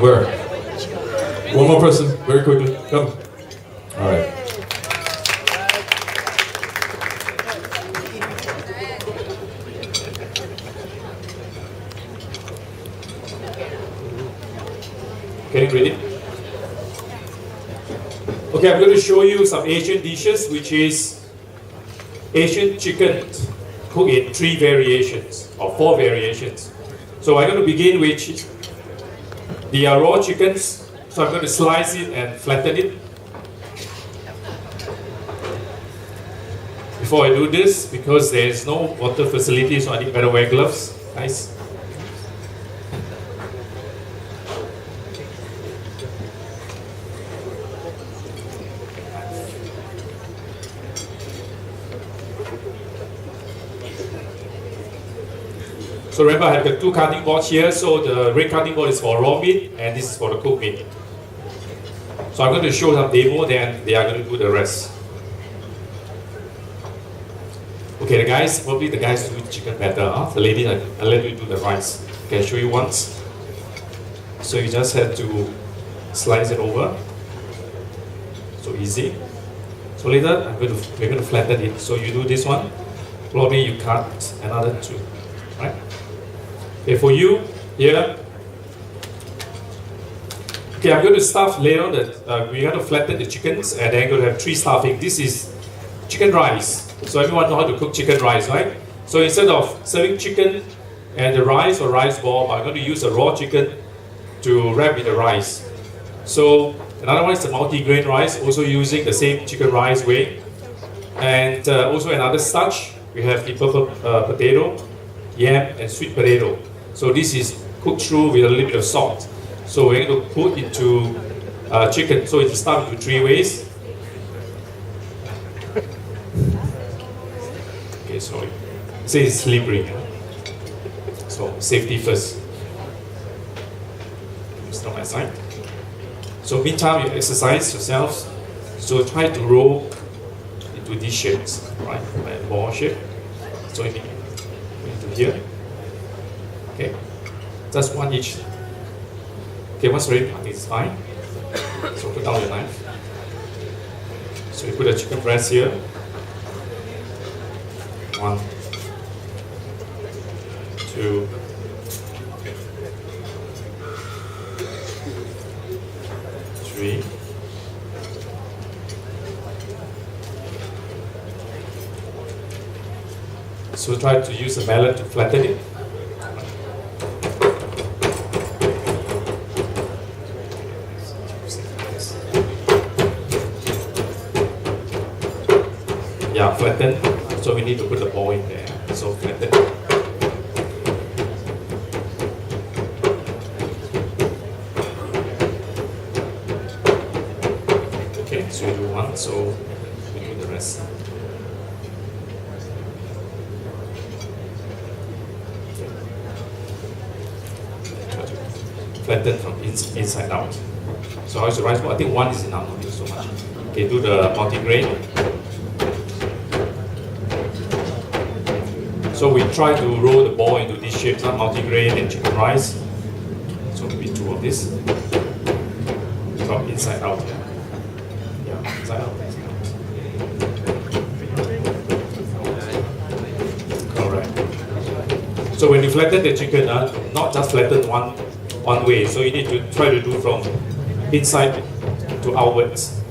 Where? One more person, very quickly. Come. All right. Getting ready? Okay, I'm going to show you some Asian dishes, which is Asian chicken cooked in 3 variations or 4 variations. So I'm going to begin with the raw chickens. So I'm going to slice it and flatten it. Before I do this, because there is no water facility, so I need better wear gloves. Nice. So remember, I have the 2 cutting boards here. So the red cutting board is for raw meat, and this is for the cooked meat. So I'm going to show some demo, then they are going to do the rest. Okay, probably the guys do the chicken better. Huh? The lady, I'll let you do the rice. Okay, I'll show you once. So you just have to slice it over. So easy. So later, we're going to flatten it. So you do this one. Probably you cut another 2, right? Okay, for you, here. Okay, I'm going to stuff later that we're going to flatten the chickens, and then I'm going to have 3 stuffing. This is chicken rice. So everyone knows how to cook chicken rice, right? So instead of serving chicken and the rice or rice ball, I'm going to use a raw chicken to wrap in the rice. So another one is the multi-grain rice, also using the same chicken rice way. And also another starch, we have the purple potato, yam, and sweet potato. So this is cooked through with a little bit of salt. So we're going to put into chicken. So it's stuffed into 3 ways. Okay, sorry. Say it's slippery. So safety first. Stop my side. So meantime, you exercise yourselves. So try to roll into these shapes, right? Like a ball shape. So into here. Okay, just 1 each. Okay, once ready, I think it's fine. So put down your knife. So you put the chicken breast here. 1, 2, 3. So try to use a mallet to flatten it. Yeah, flatten. So we need to put the ball in there. So flatten. Okay, so we do 1, so we do the rest. Flatten from inside out. So how's the rice ball? I think 1 is enough, not so much. Okay, do the multi-grain. So we try to roll the ball into these shapes, multi-grain and chicken rice. So maybe 2 of this. From inside out. Yeah, inside out. Correct. So when you flatten the chicken, not just flatten one way. So you need to try to do from inside to outwards.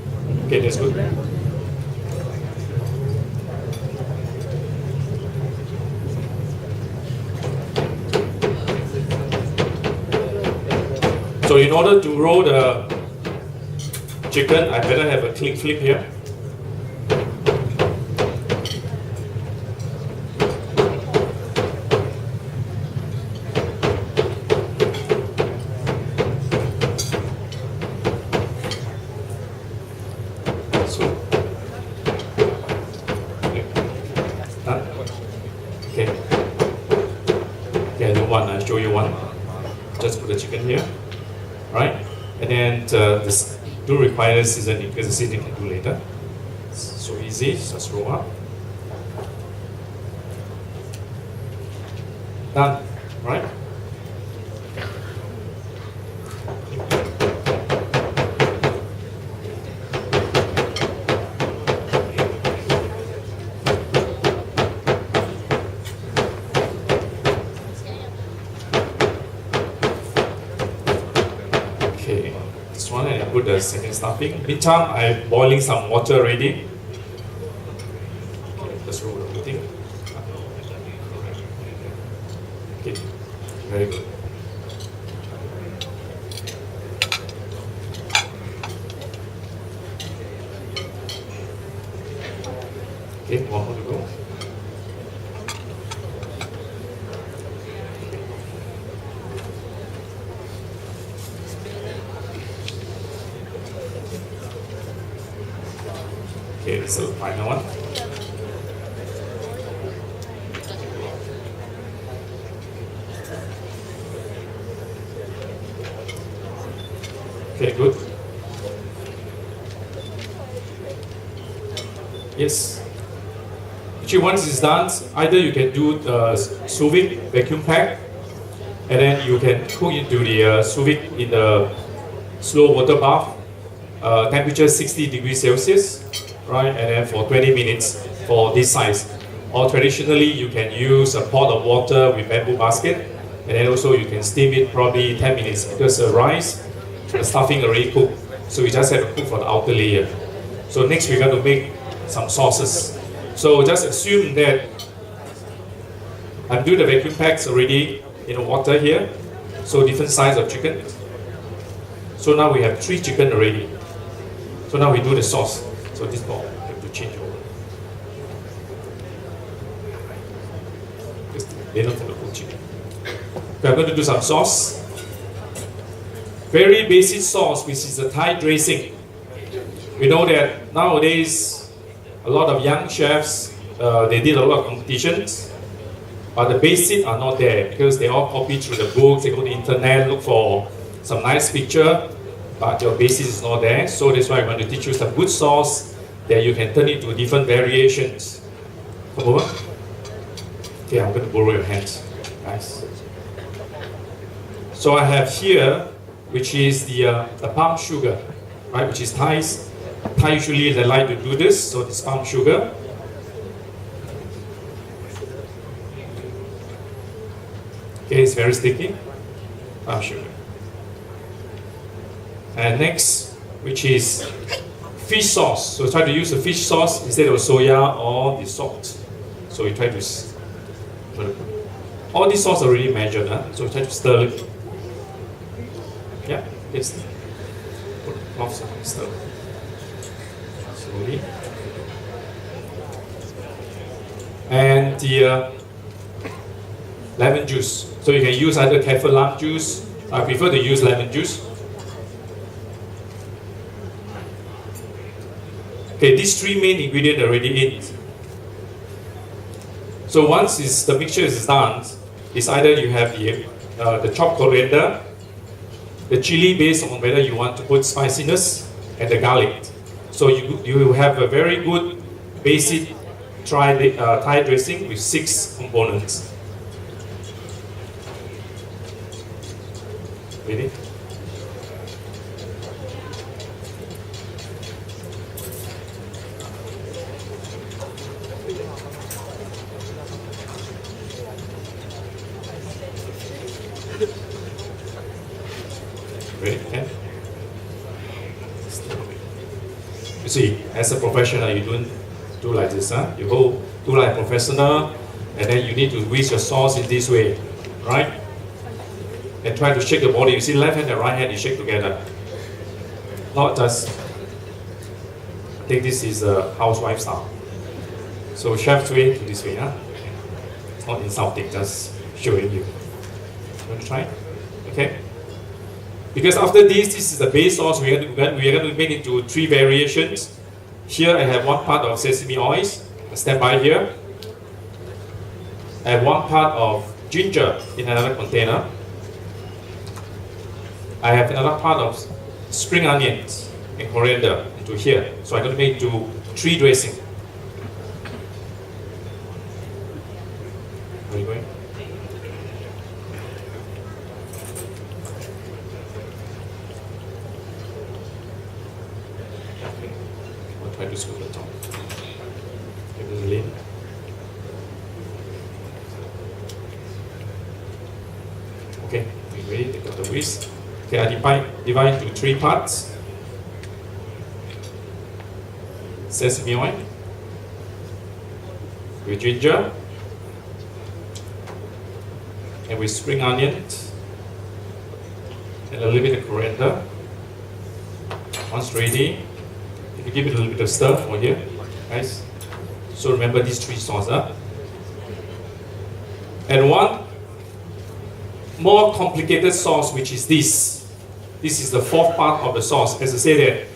Okay, that's good. So in order to roll the chicken, I better have a clean flip here. So, okay. Done? Okay. Okay, I do 1, I'll show you 1. Just put the chicken here. Right? And then this do require seasoning because the seasoning can do later. So easy, just roll up. Done, right? this one and I put the second stuffing. Meantime, I'm boiling some water already. Okay, just roll the whole thing. Okay, very good. Okay, one more to go. Okay, this is the final one. Okay, good. Yes. Actually, once it's done, either you can do the sous vide vacuum pack, and then you can cook into the sous vide in the slow water bath, temperature 60 degrees Celsius, right? And then for 20 minutes for this size. Or traditionally, you can use a pot of water with bamboo basket, and then also you can steam it probably 10 minutes because the rice, the stuffing already cooked, so we just have to cook for the outer layer. So next we're going to make some sauces. So just assume that I'm doing the vacuum packs already in the water here. So different size of chicken. So now we have 3 chicken already. So now we do the sauce. So this ball we have to change over. Just later for the cooked chicken. Okay, I'm going to do some sauce. Very basic sauce, which is a Thai dressing. We know that nowadays a lot of young chefs, they did a lot of competitions, but the basics are not there because they all copy through the books, they go to the internet, look for some nice picture, but your basis is not there. So that's why I'm going to teach you some good sauce that you can turn into different variations. Come over. Okay, I'm going to borrow your hands, guys. So I have here, which is the palm sugar, right? Which is Thai usually they like to do this, so this palm sugar. Okay, it's very sticky. Palm sugar. And next, which is fish sauce. So try to use the fish sauce instead of soya or the salt. So we try to all these sauce are already measured, huh? So we try to stir it. Yeah, yes. Put off stir. Slowly. And the lemon juice. So you can use either kaffir lime juice. I prefer to use lemon juice. Okay, these 3 main ingredients are already in. So once the mixture is done, it's either you have the chopped coriander, the chili based on whether you want to put spiciness, and the garlic. So you have a very good basic Thai dressing with 6 components. Ready? Ready? Okay. You see, as a professional, you don't do like this, huh? You do like a professional, and then you need to whisk your sauce in this way, right? And try to shake the body. You see, left hand and right hand, you shake together. Not just, I think this is a housewife style. So chef's way to this way, huh? It's not insulting, just showing you. You want to try? Okay? Because after this is the base sauce. We are going to make it into 3 variations. Here I have 1 part of sesame oils, stand by here. I have 1 part of ginger in another container. I have another part of spring onions and coriander into here. So I'm going to make into 3 dressing. Where are you going? Try to scoop the top. Give it a lid. Okay, we ready? Take out the whisk. Okay, I divide into 3 parts. Sesame oil with ginger and with spring onion and a little bit of coriander. Once ready, you can give it a little bit of stir for here, guys. So remember these 3 sauces. And one more complicated sauce, which is this. This is the 4th part of the sauce. As I say that,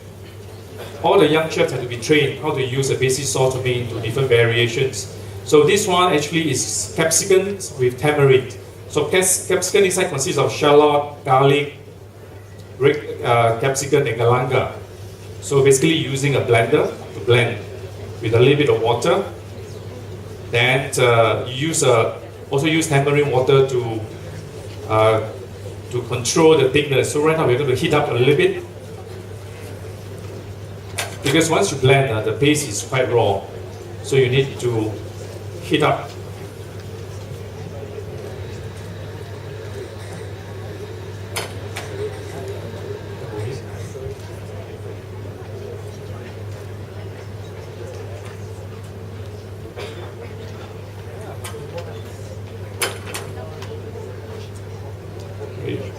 all the young chefs have to be trained how to use a basic sauce to make into different variations. So this one actually is capsicum with tamarind. So capsicum inside consists of shallot, garlic, red capsicum and galanga. So basically using a blender to blend with a little bit of water. Then you also use tamarind water to control the thickness. So right now we're going to heat up a little bit. Because once you blend, the paste is quite raw. So you need to heat up.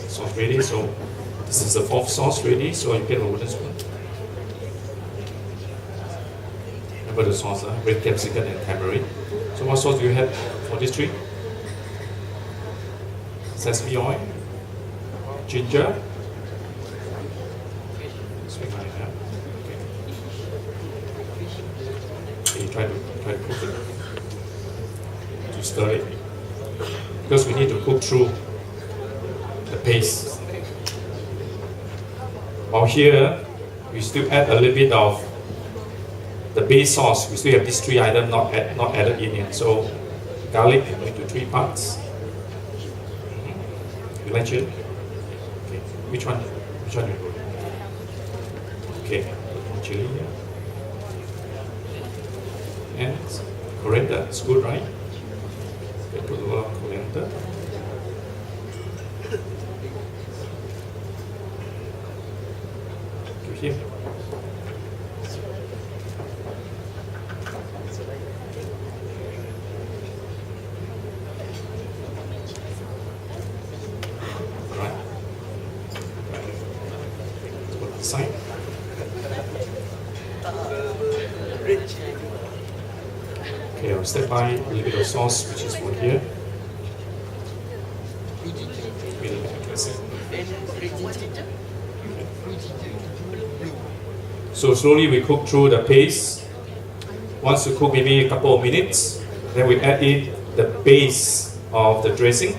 Sauce ready, so this is the 4th sauce ready, so you get a wooden spoon. Remember the sauce, red capsicum and tamarind. So what sauce do you have for these 3? Sesame oil, ginger, spring onion. Okay, try to cook it, to stir it, because we need to cook through the paste. While here, we still add a little bit of the base sauce. We still have these 3 items not added in yet. So garlic into 3 parts. You like it? Okay. Which one? Which one you go? Okay. Chili here. And coriander. It's good, right? Okay, put a lot of coriander. Here. Right. Let's put it aside. Okay, I'll step by a little bit of sauce, which is for here. A little bit of dressing. So slowly we cook through the paste. Once you cook maybe a couple of minutes, then we add in the base of the dressing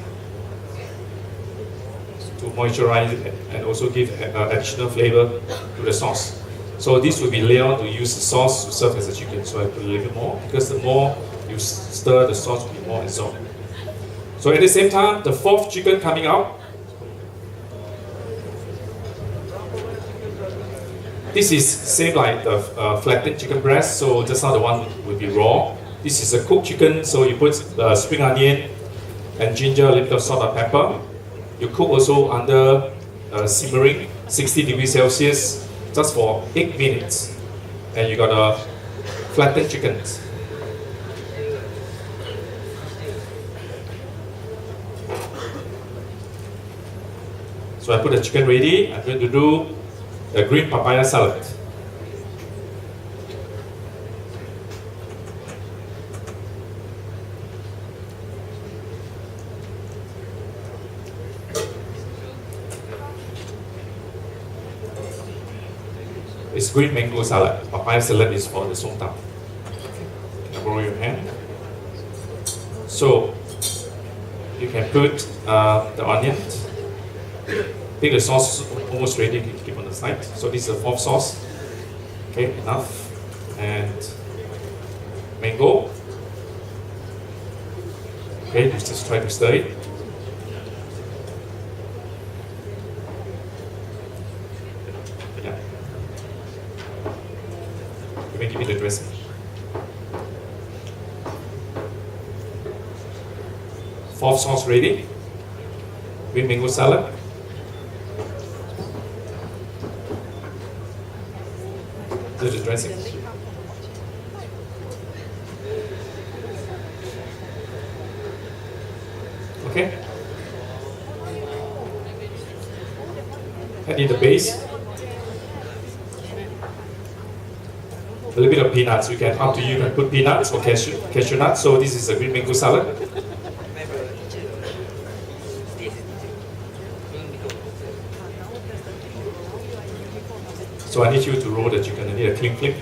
to moisturize it and also give additional flavor to the sauce. So this will be layered to use the sauce to serve as a chicken. So I put a little bit more, because the more you stir, the sauce will be more absorbed. So at the same time, the 4th chicken coming out. This is same like the flattened chicken breast, so just now the one will be raw. This is a cooked chicken, so you put spring onion and ginger, a little bit of salt and pepper. You cook also under simmering, 60 degrees Celsius, just for 8 minutes. And you got a flattened chicken. So I put the chicken ready. I'm going to do a green papaya salad. It's green mango salad. Papaya salad is for the song tang. Can I borrow your hand? So you can put the onion. I think the sauce is almost ready. You can keep on the side. So this is the 4th sauce. Okay, enough. And mango. Okay, just try to stir it. Yeah. You may give me the dressing. 4th sauce ready. Green mango salad. the dressing. Okay. Add in the base. A little bit of peanuts. You can, up to you, can put peanuts or cashew nuts. So this is a green mango salad. So I need you to roll the chicken. I need a clean flip.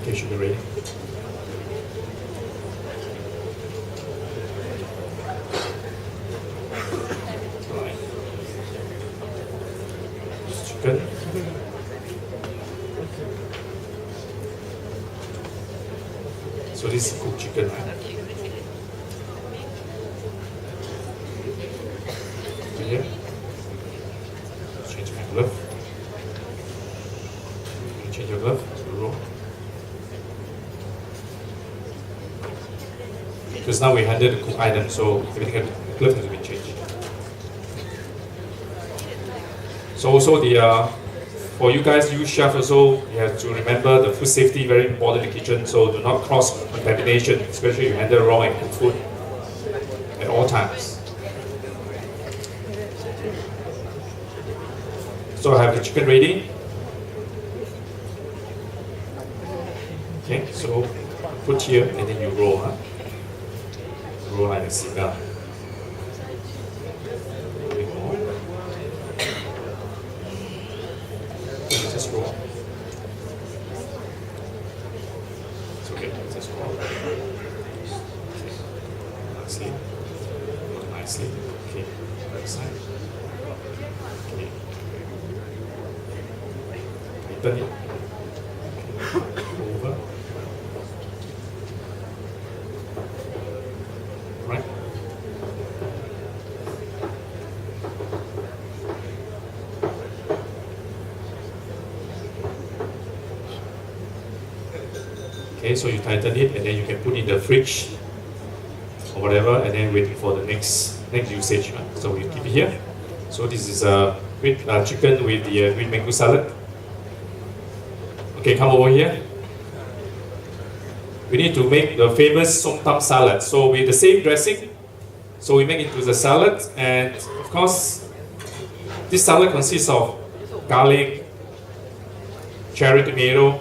Okay, should be ready. Right. Chicken. So this is cooked chicken, right? Okay, here. Change my glove. Change your glove to roll. Because now we handle the cooked item, so everything, the glove has been changed. So also for you guys, you chef also, you have to remember the food safety, very important in the kitchen, so do not cross contamination, especially you handle raw and cooked food at all times. So I have the chicken ready. Okay, so put here and then you roll, huh? Roll like a cigar. Just roll. It's okay, just roll. Nicely. Nicely. Okay, right side. Okay. Tighten it. Okay. Over. Right. Okay, so you tighten it and then you can put it in the fridge or whatever, and then waiting for the next usage. Right? So we keep it here. So this is chicken with the green mango salad. Okay, come over here. We need to make the famous som tam salad. So with the same dressing, so we make it to the salad, and of course, this salad consists of garlic, cherry tomato,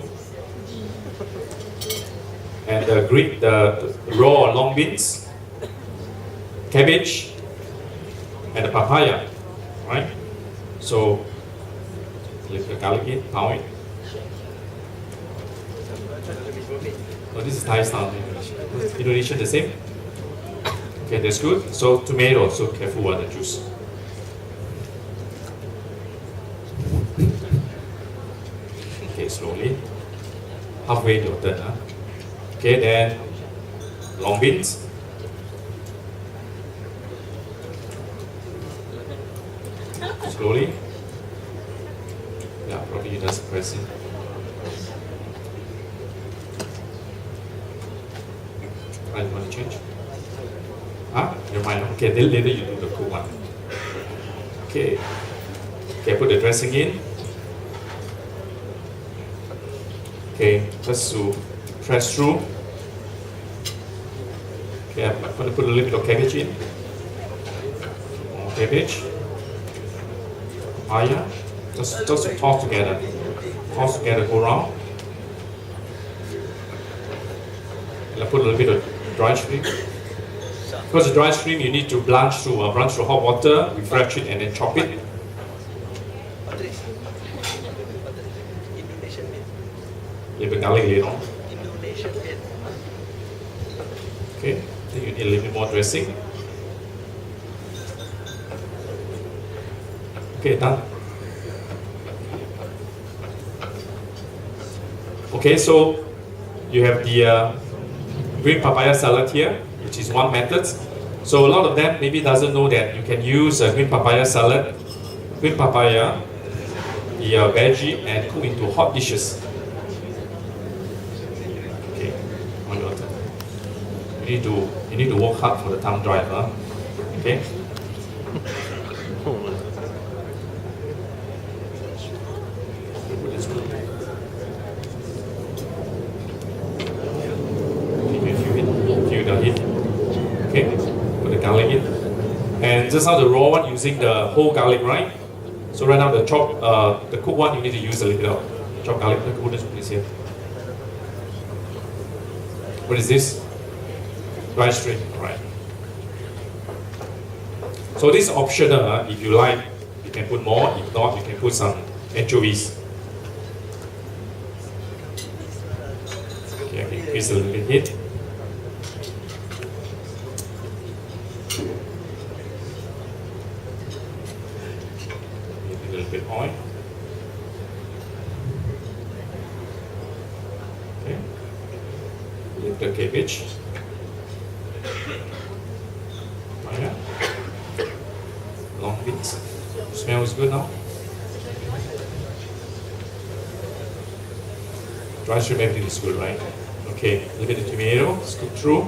and the raw or long beans, cabbage, and the papaya, right? So, leave the garlic in, pound it. Oh, this is Thai style, Indonesian the same? Okay, that's good. So tomato, so careful with the juice. Okay, slowly. Halfway you're done, huh? Okay, then long beans. Slowly. Yeah, probably just press it. Right, you want to change? Huh? Your mind. Okay, then later you do the cool one. Okay. Okay, put the dressing in. Okay, just to press through. Okay, I'm going to put a little bit of cabbage in. More cabbage. Papaya. Just to toss together. Toss together, go around. And I put a little bit of dry shrimp. Because the dry shrimp you need to blanch through hot water, refresh it, and then chop it. Leave the garlic later on. Okay, then you need a little bit more dressing. Okay, done. Okay, so you have the green papaya salad here, which is one method. So a lot of them maybe doesn't know that you can use green papaya salad, green papaya, the veggie, and cook into hot dishes. Okay, on your turn. you need to work hard for the thumb drive, huh? Okay. Few the heat. Okay. Put the garlic in. And just now the raw one using the whole garlic, right? So right now the the cooked one you need to use a little bit of chopped garlic. The wooden spoon is here. What is this? Dry string, right? So this is optional. If you like, you can put more. If not, you can put some anchovies. Okay, I can increase a little bit heat. A little bit oil. Okay. Little cabbage. Oh yeah. Long beans. Smells good now. Dry shrimp, everything is good, right? Okay, a little bit of tomato, scoop through.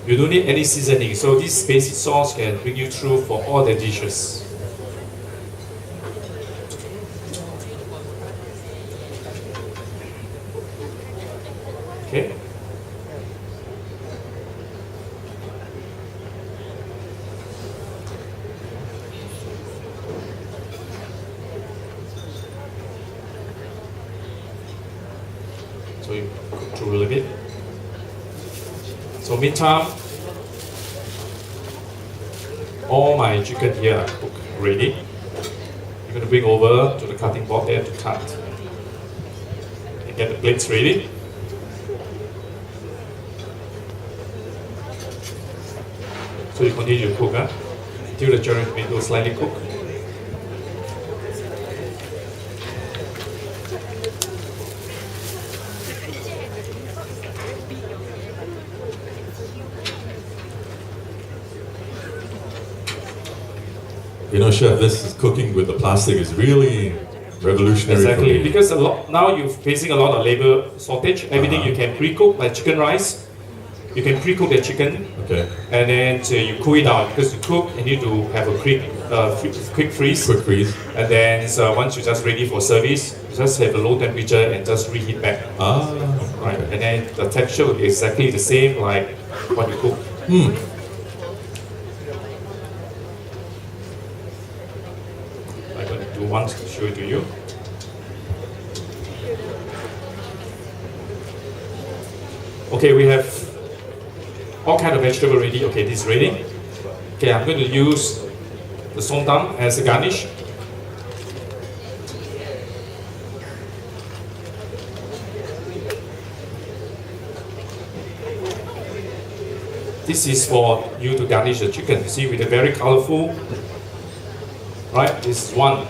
You don't need any seasoning, so this basic sauce can bring you through for all the dishes. Okay. So you cook through a little bit. So meantime, all my chicken here are cooked ready. I'm going to bring over to the cutting board there to cut. And get the plates ready. So you continue to cook until the cherry tomato is slightly cooked. You know, Chef, this is cooking with the plastic is really revolutionary. Exactly, for me. because now you're facing a lot of labor shortage. Everything you can pre-cook, like chicken rice. You can pre-cook the chicken, Okay. and then you cool it down. Because you cook, you need to have a quick freeze. Quick freeze. And then once you're just ready for service, you just have a low temperature and just reheat back. Ah. Right, and then the texture will be exactly the same like what you cook. I'm going to do one to show it to you. Okay, we have all kind of vegetable ready. Okay, this is ready. Okay, I'm going to use the sondam as a garnish. This is for you to garnish the chicken. You see, with a very colorful, right? This is one.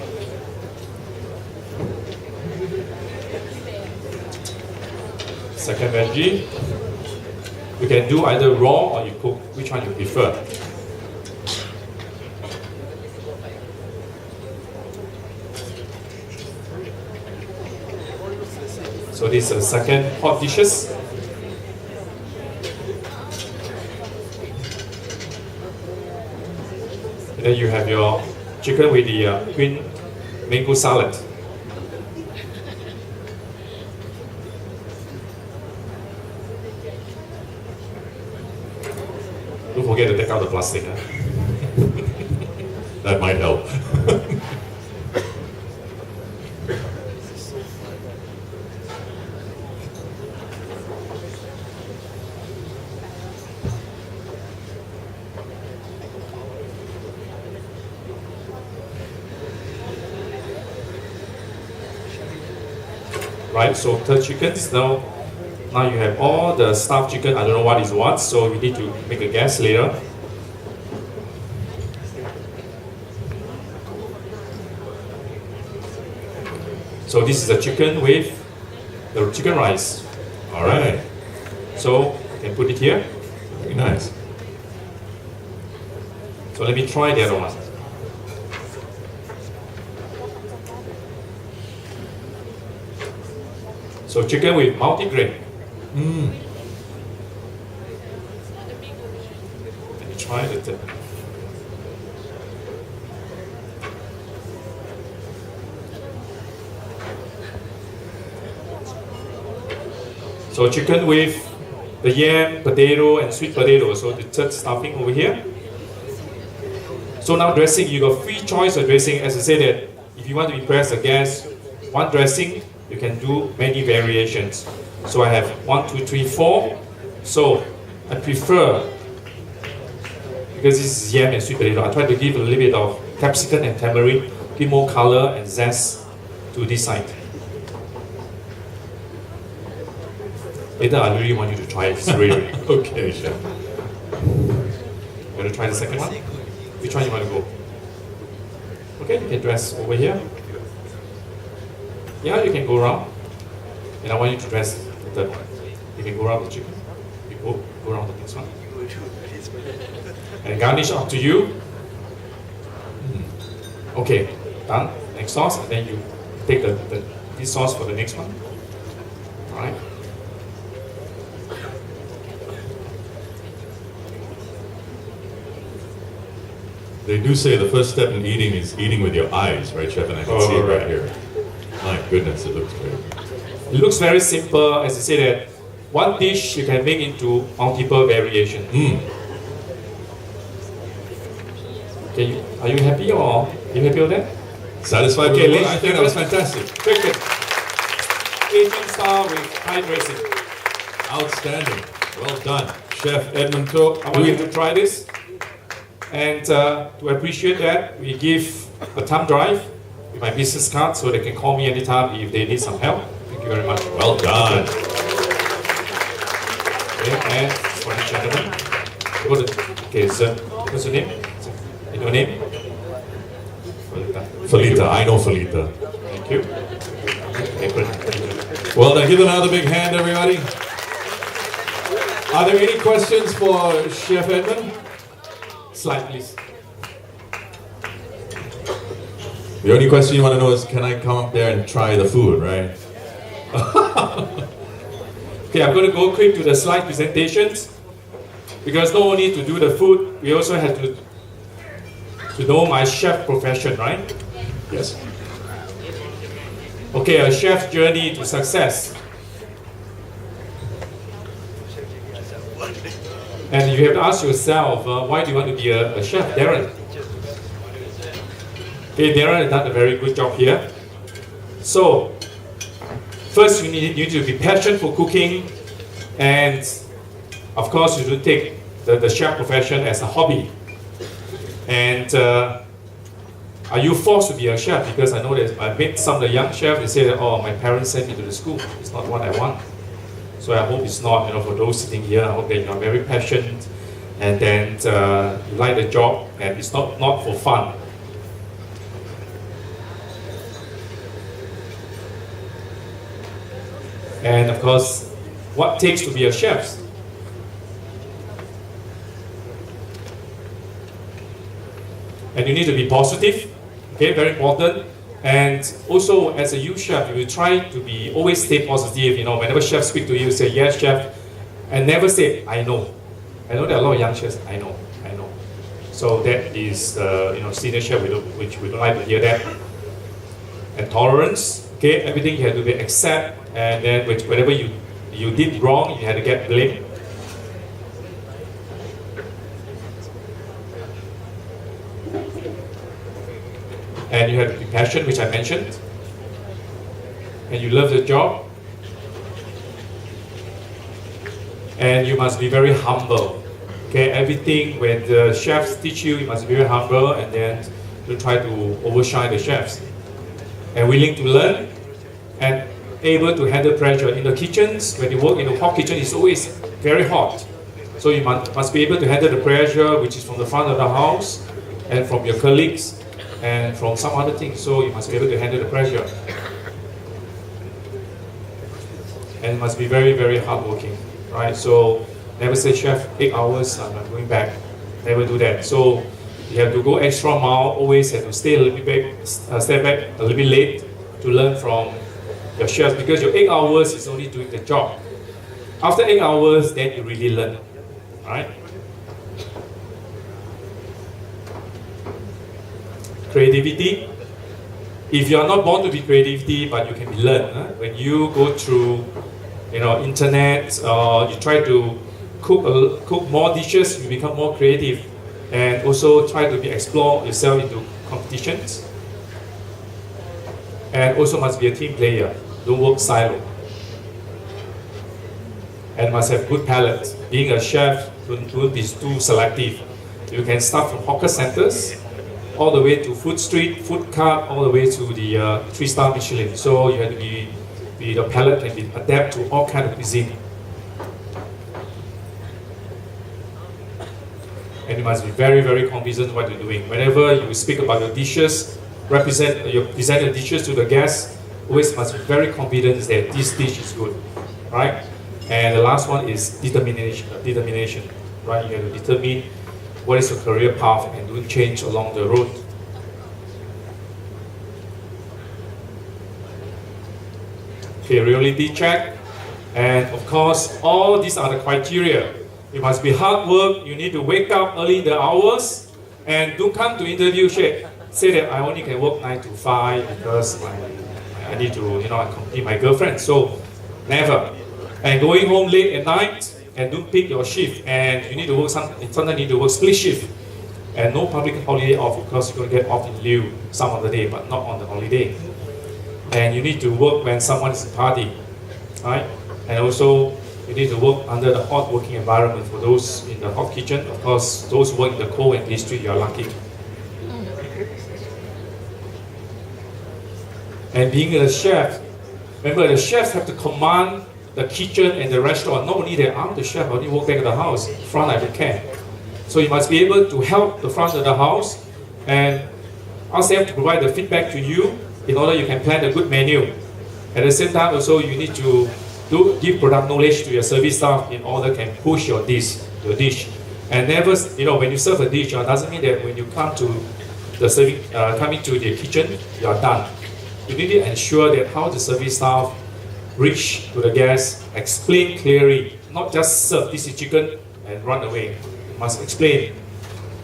Second veggie. You can do either raw or you cook. Which one you prefer? So this is second hot dishes. And then you have your chicken with the green mango salad. Don't forget to take out the plastic. That might help. Right, so third chicken is now you have all the stuffed chicken. I don't know what is what, so you need to make a guess later. So this is the chicken with the chicken rice. All right. So you can put it here. Very nice. So let me try the other one. So chicken with multi-grain. Mm. Let me try the tip. So chicken with the yam, potato, and sweet potato. So the third stuffing over here. So now dressing, you got free choice of dressing. As I said that if you want to impress the guests, one dressing, you can do many variations. So I have 1, 2, 3, 4. So I prefer, because this is yam and sweet potato, I try to give a little bit of capsicum and tamarind, give more color and zest to this side. Later, I really want you to try it. It's really Okay, chef. You want to try the second one? Which one you want to go? Okay, you can dress over here. Yeah, you can go around. And I want you to dress the third one. You can go around the chicken. You go around the next one. And garnish up to you. Okay, done. Next sauce, and then you take this sauce for the next one. Alright. They do say the first step in eating is eating with your eyes, right, chef? And I can see it right here. My goodness, it looks great. It looks very simple, as I say that one dish you can make into multiple variations. Mm. Okay, are you happy or you happy with that? Satisfied Okay, with it? let's I think that was fantastic. Chicken. Asian style with Thai dressing. Outstanding. Well done. Chef Edmund Toh. I want you to try this. And to appreciate that, we give a thumb drive with my business card so they can call me anytime if they need some help. Thank you very much. Well done. Okay, and for the gentleman. Okay, sir. What's your name? And your name? Felita. I know Felita. Thank you. Okay, good. Well done. Give another big hand, everybody. Are there any questions for Chef Edmund? Slide, please. The only question you want to know is, can I come up there and try the food, right? Okay, I'm going to go quick to the slide presentations because not only to do the food, we also have to know my chef profession, right? Yes. Okay, a chef's journey to success. And you have to ask yourself, why do you want to be a chef, Darren? Okay, Darren has done a very good job here. So, first you need to be passionate for cooking, and of course you should take the chef profession as a hobby. And are you forced to be a chef? Because I know that I met some of the young chefs, they say that, oh, my parents sent me to the school. It's not what I want. So I hope it's not, for those sitting here, I hope that you are very passionate and then you like the job and it's not for fun. And of course, what it takes to be a chef? And you need to be positive, okay, very important. And also, as a youth chef, you will try to be always stay positive. Whenever chefs speak to you, say yes, chef, and never say I know. I know there are a lot of young chefs. I know. So that is, senior chef, which we don't like to hear that. And tolerance, okay, everything you have to be accept, and then whatever you did wrong, you had to get blamed. And you have to be passionate, which I mentioned. And you love the job. And you must be very humble. Okay, everything when the chefs teach you, you must be very humble and then you try to overshine the chefs. And willing to learn and able to handle pressure. In the kitchens, when you work in the hot kitchen, it's always very hot. So you must be able to handle the pressure which is from the front of the house and from your colleagues and from some other things, so you must be able to handle the pressure. And you must be very, very hardworking, right? So never say, chef, 8 hours, I'm not going back. Never do that. So you have to go extra mile, always have to stay a little bit step back a little bit late to learn from your chefs, because your 8 hours is only doing the job. After 8 hours, then you really learn, right? Creativity. If you are not born to be creativity, but you can be learned. When you go through, internet, or you try to cook more dishes, you become more creative, and also try to explore yourself into competitions. And also must be a team player. Don't work silo. And must have good palate. Being a chef, don't be too selective. You can start from hawker centers, all the way to food street, food cart, all the way to the 3-star Michelin. So you have to be the palate can be adapt to all kind of cuisine. And you must be very, very confident what you're doing. Whenever you speak about your dishes, present your dishes to the guests, always must be very confident that this dish is good, right? And the last one is determination. Right? You have to determine what is your career path and don't change along the road. Okay, reality check. And of course, all these are the criteria. It must be hard work. You need to wake up early in the hours and don't come to interview say that I only can work 9 to 5 because I need to, accompany my girlfriend. So never. And going home late at night and don't pick your shift, and you need to work sometimes you need to work split shift, and no public holiday off because you're going to get off in lieu some of the day, but not on the holiday. And you need to work when someone is party, right? And also you need to work under the hot working environment. For those in the hot kitchen, of course, those who work in the cold and pastry, you are lucky. And being a chef, remember the chefs have to command the kitchen and the restaurant. Not only that, I'm the chef, I only work back at the house, front I don't care. So you must be able to help the front of the house, and also have to provide the feedback to you in order you can plan a good menu. At the same time also you need to give product knowledge to your service staff in order can push your dish. And never, when you serve a dish, it doesn't mean that when you come to the serving, coming to the kitchen, you are done. You need to ensure that how the service staff reach to the guests, explain clearly, not just serve this is chicken and run away. You must explain.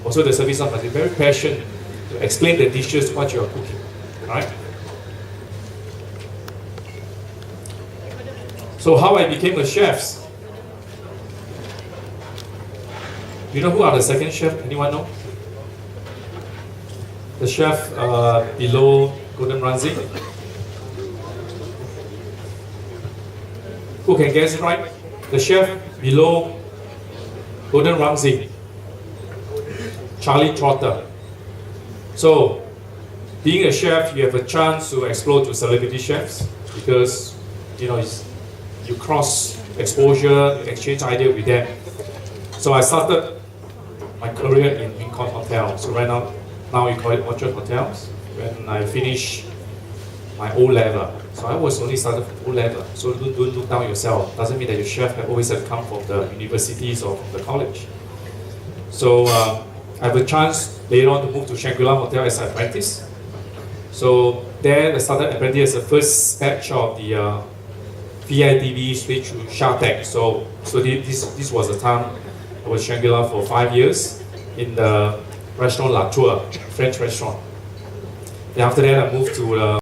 Also the service staff must be very passionate to explain the dishes, what you are cooking. Right? So how I became a chef? You know who are the second chef? Anyone know? The chef below Gordon Ramsay? Who can guess it right? The chef below Gordon Ramsay, Charlie Trotter. So, being a chef, you have a chance to explore to celebrity chefs because you cross exposure, exchange idea with them. So I started my career in Lincoln Hotel. So right now we call it Orchard Hotels. When I finished my O-level. So I was only started from O-level. So don't look down yourself. Doesn't mean that your chef have always have come from the universities or from the college. So I have a chance later on to move to Shangri-La Hotel as an apprentice. So there I started apprentice as the first batch of the VITB switch to Shartech. So this was the time I was Shangri-La for 5 years in the restaurant La Tour, French restaurant. Then after that I moved to